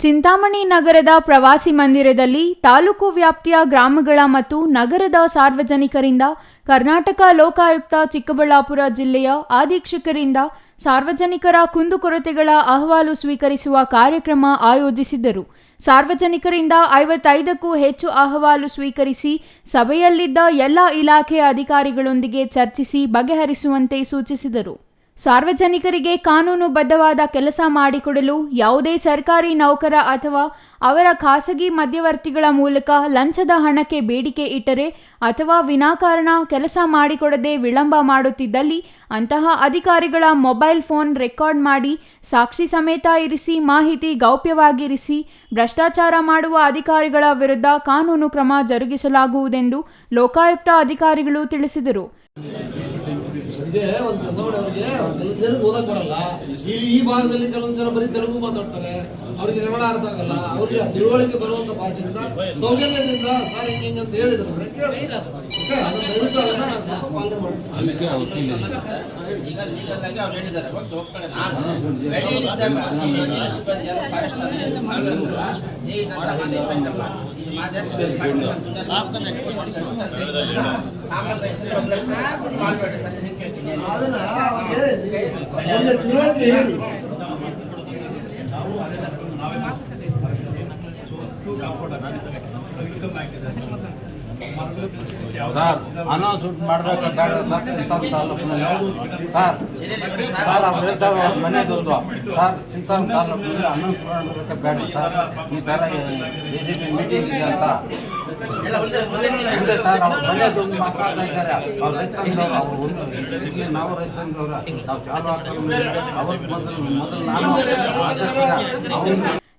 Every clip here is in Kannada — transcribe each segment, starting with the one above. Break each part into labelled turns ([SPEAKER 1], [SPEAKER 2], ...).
[SPEAKER 1] ಚಿಂತಾಮಣಿ ನಗರದ ಪ್ರವಾಸಿ ಮಂದಿರದಲ್ಲಿ ತಾಲೂಕು ವ್ಯಾಪ್ತಿಯ ಗ್ರಾಮಗಳ ಮತ್ತು ನಗರದ ಸಾರ್ವಜನಿಕರಿಂದ ಕರ್ನಾಟಕ ಲೋಕಾಯುಕ್ತ ಚಿಕ್ಕಬಳ್ಳಾಪುರ ಜಿಲ್ಲೆಯ ಅಧೀಕ್ಷಕರಿಂದ ಸಾರ್ವಜನಿಕರ ಕುಂದುಕೊರತೆಗಳ ಅಹವಾಲು ಸ್ವೀಕರಿಸುವ ಕಾರ್ಯಕ್ರಮ ಆಯೋಜಿಸಿದ್ದರು. ಸಾರ್ವಜನಿಕರಿಂದ 55ಕ್ಕೂ ಹೆಚ್ಚು ಅಹವಾಲು ಸ್ವೀಕರಿಸಿ ಸಭೆಯಲ್ಲಿದ್ದ ಎಲ್ಲ ಇಲಾಖೆಯ ಅಧಿಕಾರಿಗಳೊಂದಿಗೆ ಚರ್ಚಿಸಿ ಬಗೆಹರಿಸುವಂತೆ ಸೂಚಿಸಿದರು. ಸಾರ್ವಜನಿಕರಿಗೆ ಕಾನೂನುಬದ್ಧವಾದ ಕೆಲಸ ಮಾಡಿಕೊಡಲು ಯಾವುದೇ ಸರ್ಕಾರಿ ನೌಕರ ಅಥವಾ ಅವರ ಖಾಸಗಿ ಮಧ್ಯವರ್ತಿಗಳ ಮೂಲಕ ಲಂಚದ ಹಣಕ್ಕೆ ಬೇಡಿಕೆ ಇಟ್ಟರೆ ಅಥವಾ ವಿನಾಕಾರಣ ಕೆಲಸ ಮಾಡಿಕೊಡದೆ ವಿಳಂಬ ಮಾಡುತ್ತಿದ್ದಲ್ಲಿ ಅಂತಹ ಅಧಿಕಾರಿಗಳ ಮೊಬೈಲ್ ಫೋನ್ ರೆಕಾರ್ಡ್ ಮಾಡಿ ಸಾಕ್ಷಿ ಸಮೇತ ಇರಿಸಿ ಮಾಹಿತಿ ಗೌಪ್ಯವಾಗಿರಿಸಿ ಭ್ರಷ್ಟಾಚಾರ ಮಾಡುವ ಅಧಿಕಾರಿಗಳ ವಿರುದ್ಧ ಕಾನೂನು ಕ್ರಮ ಜರುಗಿಸಲಾಗುವುದೆಂದು ಲೋಕಾಯುಕ್ತ ಅಧಿಕಾರಿಗಳು ತಿಳಿಸಿದರು.
[SPEAKER 2] ಸಂಜೆ ಒಂದು ಕೆಲಸ ಮಾಡಿ ಅವರಿಗೆ ಜನರಿಗೆ ಓದಕ್ ಬರಲ್ಲ. ಈ ಭಾಗದಲ್ಲಿ ಕೆಲವೊಂದು ಜನ ಬರೀ ತೆಲುಗು ಮಾತಾಡ್ತಾರೆ, ಅವರಿಗೆ ಕನ್ನಡ ಅರ್ಥ ಆಗಲ್ಲ. ಅವರಿಗೆ ತಿಳುವಳಿಕೆ ಬರುವಂತ ಭಾಷೆಯಿಂದ ಸೌಜನ್ಯದಿಂದ ಸರ್ ಹಿಂಗೆ ಅಂತ ಹೇಳಿದ್ರು
[SPEAKER 3] ಸರ್ ಅನೌನ್ಸ್ ಮಾಡಬೇಕು ಬೇಡ ಸರ್ ತಾಲೂಕಿನಲ್ಲಿ ಸರ್ ಅವ್ರ ಮನೆ ದುಡ್ಡು ಸರ್ ಚಿಂತಾಮಣಿ ತಾಲೂಕಿನಲ್ಲಿ ಅನೌನ್ಸ್ ಮಾಡಬೇಕು ಬೇಡ ಸರ್ ಈ ಥರ ಮೀಟಿಂಗ್ ಇದೆ ಅಂತ ಇದೆ ಸರ್. ಅವ್ರ ಮನೆ ದುಡ್ಡು ಮಾತಾಡ್ತಾ ಇದ್ದಾರೆ. ಅವ್ರು ರೈತಂಗವ್ರು ಅವ್ರು ಇಲ್ಲಿ ನಾವು ರೈತಂಗವ್ರ ನಾವು ಚಾಲು ಆಗ್ತೀವಿ ಅವ್ರಿಗೆ ಮೊದಲು ನಾನು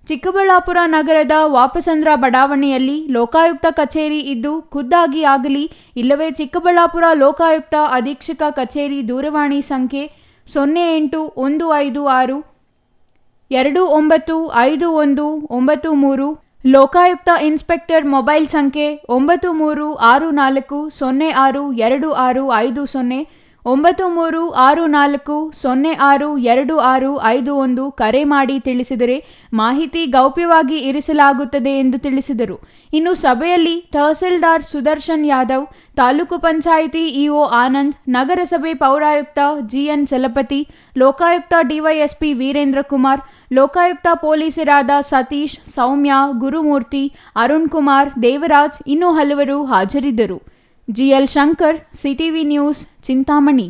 [SPEAKER 1] ಚಿಕ್ಕಬಳ್ಳಾಪುರ ನಗರದ ವಾಪಸಂದ್ರ ಬಡಾವಣೆಯಲ್ಲಿ ಲೋಕಾಯುಕ್ತ ಕಚೇರಿ ಇದ್ದು ಖುದ್ದಾಗಿ ಆಗಲಿ ಇಲ್ಲವೇ ಚಿಕ್ಕಬಳ್ಳಾಪುರ ಲೋಕಾಯುಕ್ತ ಅಧೀಕ್ಷಕ ಕಚೇರಿ ದೂರವಾಣಿ ಸಂಖ್ಯೆ 081562951593, ಲೋಕಾಯುಕ್ತ ಇನ್ಸ್ಪೆಕ್ಟರ್ ಮೊಬೈಲ್ ಸಂಖ್ಯೆ 9364062650, 9364062651 ಕರೆ ಮಾಡಿ ತಿಳಿಸಿದರೆ ಮಾಹಿತಿ ಗೌಪ್ಯವಾಗಿ ಇರಿಸಲಾಗುತ್ತದೆ ಎಂದು ತಿಳಿಸಿದರು. ಇನ್ನು ಸಭೆಯಲ್ಲಿ ತಹಸೀಲ್ದಾರ್ ಸುದರ್ಶನ್ ಯಾದವ್, ತಾಲೂಕು ಪಂಚಾಯಿತಿ ಇಒ ಆನಂದ್, ನಗರಸಭೆ ಪೌರಾಯುಕ್ತ ಜಿಎನ್ ಚಲಪತಿ, ಲೋಕಾಯುಕ್ತ ಡಿವೈಎಸ್ಪಿ ವೀರೇಂದ್ರ ಕುಮಾರ್, ಲೋಕಾಯುಕ್ತ ಪೊಲೀಸರಾದ ಸತೀಶ್, ಸೌಮ್ಯ, ಗುರುಮೂರ್ತಿ, ಅರುಣ್ ಕುಮಾರ್, ದೇವರಾಜ್ ಇನ್ನೂ ಹಲವರು ಹಾಜರಿದ್ದರು. GL Shankar, CTV news, Chintamani.